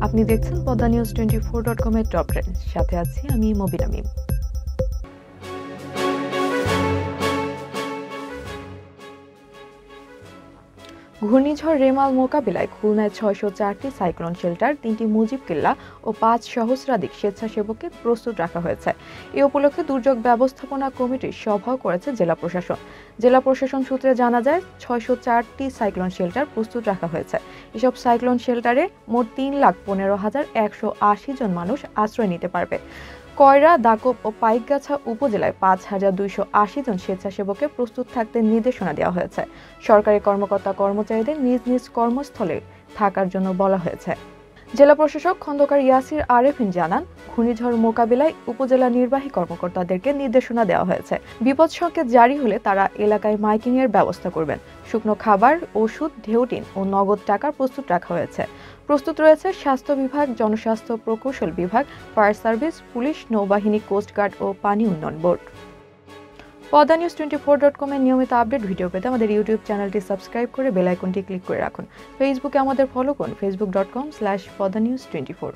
আপনি দেখছেন Padma news 24.com এর টপ ট্রেন্ড, সাথে আছি আমি মবিনা মিম। ঘূর্ণিঝড় রেমাল মোকাবিলায় খুলনায় ৬০৪টি সাইক্লোন শেল্টার, ৩টি মুজিব কিল্লা ও ৫ সহস্রাধিক স্বেচ্ছাসেবককে প্রস্তুত রাখা হয়েছে। এ উপলক্ষে দুর্যোগ ব্যবস্থাপনা কমিটির সভাও করেছে জেলা প্রশাসন। জেলা প্রশাসন সূত্রে জানা যায়, ৬০৪টি সাইক্লোন শেল্টার প্রস্তুত রাখা হয়েছে। এসব সাইক্লোন শেল্টারে মোট ৩,১৫,১৮০ জন মানুষ আশ্রয় নিতে পারবে। কয়রা, দাকব ও পাইকগাছা উপজেলায় ৫,২৮০ জন স্বেচ্ছাসেবককে প্রস্তুত থাকতে নির্দেশনা দেওয়া হয়েছে। সরকারি কর্মকর্তা-কর্মচারীদের নিজ নিজ কর্মস্থলে থাকার জন্য বলা হয়েছে। জেলা প্রশাসক খন্দকার ইয়াসির আরেফিন জানান, ঘূর্ণিঝড় মোকাবিলায় উপজেলা নির্বাহী কর্মকর্তাদেরকে নির্দেশনা দেওয়া হয়েছে। বিপদ সংকেত জারি হলে তারা এলাকায় মাইকিংয়ের ব্যবস্থা করবেন। শুকনো খাবার, ওষুধ, ঢেউটিন ও নগদ টাকা প্রস্তুত রাখা হয়েছে। প্রস্তুত রয়েছে স্বাস্থ্য বিভাগ, জনস্বাস্থ্য প্রকৌশল বিভাগ, ফায়ার সার্ভিস, পুলিশ, নৌবাহিনী, কোস্টগার্ড ও পানি উন্নয়ন বোর্ড। পদ্মা নিউজ 24.com এর নিয়মিত আপডেট ভিডিও পেতে আমাদের ইউটিউব চ্যানেলটি সাবস্ক্রাইব করে বেল আইকনটি ক্লিক করে রাখুন। ফেসবুকে আমাদের ফলো করুন, facebook.com/পদ্মা নিউজ 24।